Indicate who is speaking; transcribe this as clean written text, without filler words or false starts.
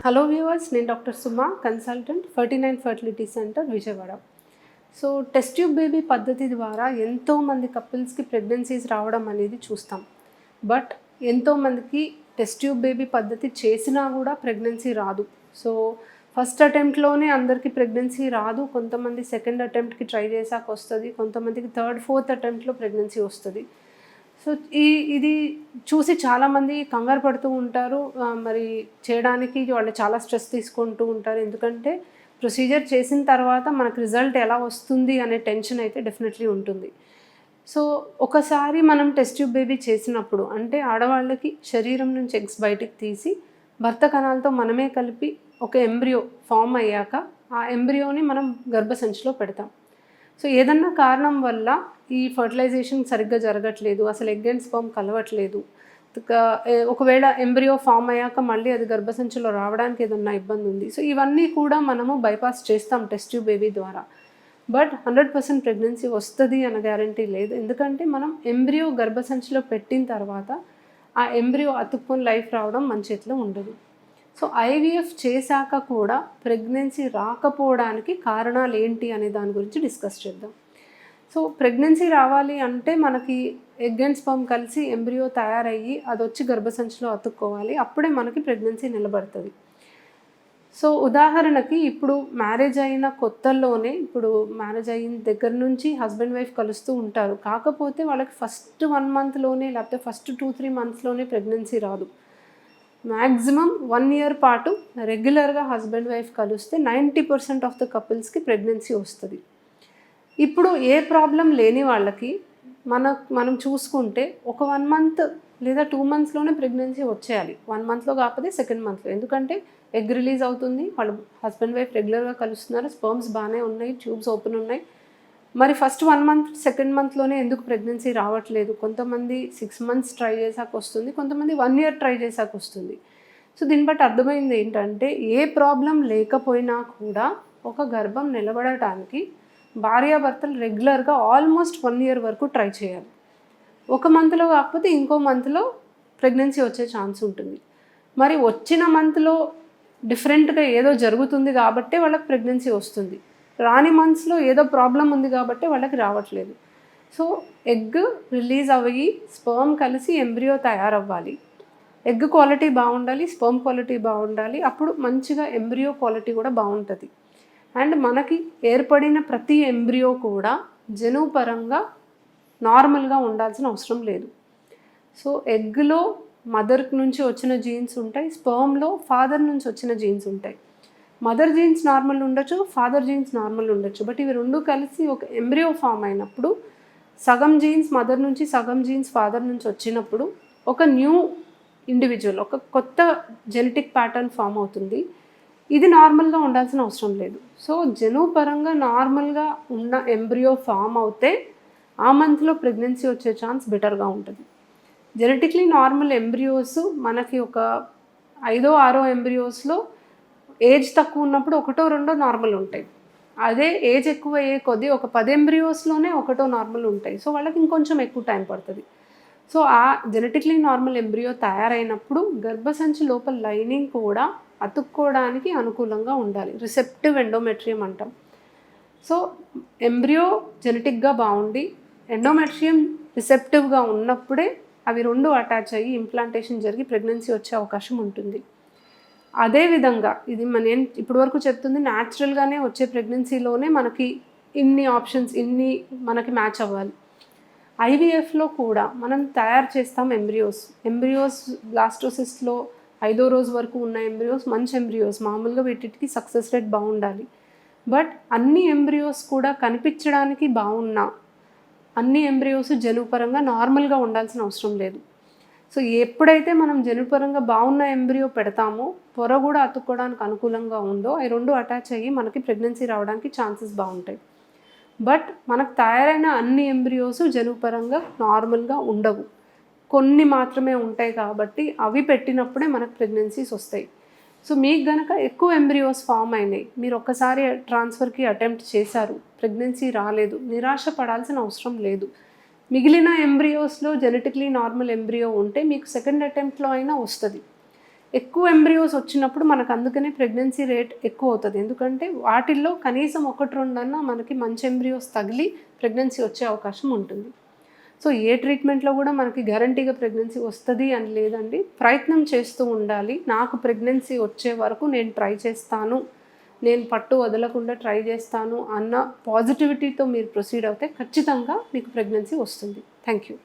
Speaker 1: Hello viewers, నేను doctor Suma, consultant 49 fertility centre Vijayawada. So test tube baby పద్ధతి ద్వారా ఎంతోమంది కపుల్స్కి ప్రెగ్నెన్సీస్ రావడం అనేది చూస్తాం. బట్ ఎంతోమందికి టెస్ట్ ట్యూబ్ బేబీ పద్ధతి చేసినా కూడా ప్రెగ్నెన్సీ రాదు. సో ఫస్ట్ అటెంప్ట్లోనే అందరికీ ప్రెగ్నెన్సీ రాదు. కొంతమంది సెకండ్ అటెంప్ట్కి ట్రై చేశాక వస్తుంది, కొంతమందికి థర్డ్ ఫోర్త్ అటెంప్ట్లో ప్రెగ్నెన్సీ వస్తుంది. సో ఇది చూసి చాలామంది కంగారు పడుతూ ఉంటారు. మరి చేయడానికి వాళ్ళు చాలా స్ట్రెస్ తీసుకుంటూ ఉంటారు. ఎందుకంటే ప్రొసీజర్ చేసిన తర్వాత మనకు రిజల్ట్ ఎలా వస్తుంది అనే టెన్షన్ అయితే డెఫినెట్లీ ఉంటుంది. సో ఒకసారి మనం టెస్ట్ ట్యూబ్ బేబీ చేసినప్పుడు, అంటే ఆడవాళ్ళకి శరీరం నుంచి ఎగ్స్ బయటికి తీసి భర్త కణాలతో మనమే కలిపి ఒక ఎంబ్రియో ఫామ్ అయ్యాక ఆ ఎంబ్రియోని మనం గర్భసంచిలో పెడతాం. సో ఏదన్నా కారణం వల్ల ఈ ఫర్టిలైజేషన్ సరిగ్గా జరగట్లేదు, అసలు ఎగ్ అండ్ స్పర్మ్ కలవట్లేదు, ఒకవేళ ఎంబ్రియో ఫామ్ అయ్యాక మళ్ళీ అది గర్భసంచిలో రావడానికి ఏదన్నా ఇబ్బంది ఉంది. సో ఇవన్నీ కూడా మనము బైపాస్ చేస్తాం టెస్ట్ ట్యూబ్ బేబీ ద్వారా. బట్ 100% ప్రెగ్నెన్సీ వస్తుంది అన్న గ్యారంటీ లేదు. ఎందుకంటే మనం ఎంబ్రియో గర్భసంచిలో పెట్టిన తర్వాత ఆ ఎంబ్రియో అతుక్కొని లైఫ్ రావడం మన చేతిలో ఉండదు. సో ఐవీఎఫ్ చేశాక కూడా ప్రెగ్నెన్సీ రాకపోవడానికి కారణాలు ఏంటి అనే దాని గురించి డిస్కస్ చేద్దాం. సో ప్రెగ్నెన్సీ రావాలి అంటే మనకి ఎగ్ అండ్ స్పర్మ్ కలిసి ఎంబ్రియో తయారయ్యి అది వచ్చి గర్భసంచిలో అతుక్కోవాలి. అప్పుడే మనకి ప్రెగ్నెన్సీ నిలబడుతుంది. సో ఉదాహరణకి ఇప్పుడు మ్యారేజ్ అయిన కొత్తల్లోనే, ఇప్పుడు మ్యారేజ్ అయిన దగ్గర నుంచి హస్బెండ్ వైఫ్ కలుస్తూ ఉంటారు. కాకపోతే వాళ్ళకి ఫస్ట్ 1 మంత్లోనే లేకపోతే ఫస్ట్ 2-3 మంత్స్లోనే ప్రెగ్నెన్సీ రాదు. మ్యాక్సిమం 1 ఇయర్ పాటు రెగ్యులర్గా హస్బెండ్ వైఫ్ కలిస్తే 90% ఆఫ్ ద కపుల్స్కి ప్రెగ్నెన్సీ వస్తుంది. ఇప్పుడు ఏ ప్రాబ్లం లేని వాళ్ళకి మనం చూసుకుంటే ఒక 1 మంత్ లేదా 2 మంత్స్లోనే ప్రెగ్నెన్సీ వచ్చేయాలి. 1 మంత్లో కాకపోతే సెకండ్ మంత్లో. ఎందుకంటే ఎగ్ రిలీజ్ అవుతుంది, వాళ్ళు హస్బెండ్ వైఫ్ రెగ్యులర్గా కలుస్తున్నారు, స్పర్మ్స్ బాగానే ఉన్నాయి, ట్యూబ్స్ ఓపెన్ ఉన్నాయి. మరి ఫస్ట్ 1 మంత్ సెకండ్ మంత్లోనే ఎందుకు ప్రెగ్నెన్సీ రావట్లేదు? కొంతమంది 6 మంత్స్ ట్రై చేశాక వస్తుంది, కొంతమంది 1 ఇయర్ ట్రై చేశాక వస్తుంది. సో దీన్ని బట్టి అర్థమైంది ఏంటంటే, ఏ ప్రాబ్లం లేకపోయినా కూడా ఒక గర్భం నిలబడటానికి భార్యాభర్తలు రెగ్యులర్గా ఆల్మోస్ట్ 1 ఇయర్ వరకు ట్రై చేయాలి. ఒక మంత్లో కాకపోతే ఇంకో మంత్లో ప్రెగ్నెన్సీ వచ్చే ఛాన్స్ ఉంటుంది. మరి వచ్చిన మంత్లో డిఫరెంట్గా ఏదో జరుగుతుంది కాబట్టి వాళ్ళకి ప్రెగ్నెన్సీ వస్తుంది, రాని మంత్స్లో ఏదో ప్రాబ్లం ఉంది కాబట్టి వాళ్ళకి రావట్లేదు. సో ఎగ్ రిలీజ్ అవ్వి స్పర్మ్ కలిసి ఎంబ్రియో తయారవ్వాలి. ఎగ్ క్వాలిటీ బాగుండాలి, స్పర్మ్ క్వాలిటీ బాగుండాలి. అప్పుడు మంచిగా ఎంబ్రియో క్వాలిటీ కూడా బాగుంటుంది. అండ్ మనకి ఏర్పడిన ప్రతి ఎంబ్రియో కూడా జన్యుపరంగా నార్మల్గా ఉండాల్సిన అవసరం లేదు. సో ఎగ్లో మదర్ నుంచి వచ్చిన జీన్స్ ఉంటాయి, స్పర్మ్లో ఫాదర్ నుంచి వచ్చిన జీన్స్ ఉంటాయి. మదర్ జీన్స్ నార్మల్ ఉండొచ్చు, ఫాదర్ జీన్స్ నార్మల్ ఉండొచ్చు. బట్ ఇవి రెండు కలిసి ఒక ఎంబ్రియో ఫామ్ అయినప్పుడు సగం జీన్స్ మదర్ నుంచి సగం జీన్స్ ఫాదర్ నుంచి వచ్చినప్పుడు ఒక న్యూ ఇండివిజువల్, ఒక కొత్త జెనెటిక్ ప్యాటర్న్ ఫామ్ అవుతుంది. ఇది నార్మల్గా ఉండాల్సిన అవసరం లేదు. సో జన్యుపరంగా నార్మల్గా ఉన్న ఎంబ్రియో ఫామ్ అవుతే ఆ మంత్లో ప్రెగ్నెన్సీ వచ్చే ఛాన్స్ బెటర్గా ఉంటుంది. జెనెటిక్లీ నార్మల్ ఎంబ్రియోస్ మనకి ఒక 5-6 ఎంబ్రియోస్లో ఏజ్ తక్కువ ఉన్నప్పుడు 1-2 నార్మల్ ఉంటాయి. అదే ఏజ్ ఎక్కువ అయ్యే కొద్దీ ఒక 10 ఎంబ్రియోస్లోనే 1 నార్మల్ ఉంటాయి. సో వాళ్ళకి ఇంకొంచెం ఎక్కువ టైం పడుతుంది. సో ఆ జెనెటిక్లీ నార్మల్ ఎంబ్రియో తయారైనప్పుడు గర్భసంచి లోపల లైనింగ్ కూడా అతుక్కోవడానికి అనుకూలంగా ఉండాలి. రిసెప్టివ్ ఎండోమెట్రియం అంటాం. సో ఎంబ్రియో జెనెటిక్గా బాగుండి ఎండోమెట్రియం రిసెప్టివ్గా ఉన్నప్పుడే అవి రెండు అటాచ్ అయ్యి ఇంప్లాంటేషన్ జరిగి ప్రెగ్నెన్సీ వచ్చే అవకాశం ఉంటుంది. అదేవిధంగా ఇది నేను ఇప్పటి వరకు చెప్తుంది న్యాచురల్గానే వచ్చే ప్రెగ్నెన్సీలోనే మనకి ఇన్ని ఆప్షన్స్, ఇన్ని మనకి మ్యాచ్ అవ్వాలి. ఐవీఎఫ్లో కూడా మనం తయారు చేస్తాం ఎంబ్రియోస్ బ్లాస్టోసిస్ట్లో 5వ రోజు వరకు ఉన్న ఎంబ్రియోస్ మంచి ఎంబ్రియోస్. మామూలుగా వీటికి సక్సెస్ రేట్ బాగుండాలి. బట్ అన్ని ఎంబ్రియోస్ కూడా కనిపించడానికి బాగున్నా అన్ని ఎంబ్రియోస్ జన్యుపరంగా నార్మల్గా ఉండాల్సిన అవసరం లేదు. సో ఎప్పుడైతే మనం జన్యుపరంగా బాగున్న ఎంబ్రియో పెడతామో పొర కూడా అతుక్కోవడానికి అనుకూలంగా ఉందో అవి రెండు అటాచ్ అయ్యి మనకి ప్రెగ్నెన్సీ రావడానికి ఛాన్సెస్ బాగుంటాయి. బట్ మనకు తయారైన అన్ని ఎంబ్రియోస్ జన్యుపరంగా నార్మల్గా ఉండవు, కొన్ని మాత్రమే ఉంటాయి. కాబట్టి అవి పెట్టినప్పుడే మనకు ప్రెగ్నెన్సీస్ వస్తాయి. సో మీకు గనక ఎక్కువ ఎంబ్రియోస్ ఫామ్ అయినాయి, మీరు ఒక్కసారి ట్రాన్స్ఫర్కి అటెంప్ట్ చేశారు, ప్రెగ్నెన్సీ రాలేదు, నిరాశ పడాల్సిన అవసరం లేదు. మిగిలిన ఎంబ్రియోస్లో జెనెటిక్లీ నార్మల్ ఎంబ్రియో ఉంటే మీకు సెకండ్ అటెంప్ట్లో అయినా వస్తుంది. ఎక్కువ ఎంబ్రియోస్ వచ్చినప్పుడు మనకు అందుకనే ప్రెగ్నెన్సీ రేట్ ఎక్కువ అవుతుంది. ఎందుకంటే వాటిల్లో కనీసం 1-2 అన్నా మనకి మంచి ఎంబ్రియోస్ తగిలి ప్రెగ్నెన్సీ వచ్చే అవకాశం ఉంటుంది. సో ఏ ట్రీట్మెంట్లో కూడా మనకి గ్యారంటీగా ప్రెగ్నెన్సీ వస్తుంది అని లేదండి. ప్రయత్నం చేస్తూ ఉండాలి. నాకు ప్రెగ్నెన్సీ వచ్చే వరకు నేను ట్రై చేస్తాను, నేను పట్టు వదలకుండా ట్రై చేస్తాను అన్న పాజిటివిటీతో మీరు ప్రొసీడ్ అవుతే ఖచ్చితంగా మీకు ప్రెగ్నెన్సీ వస్తుంది. Thank you.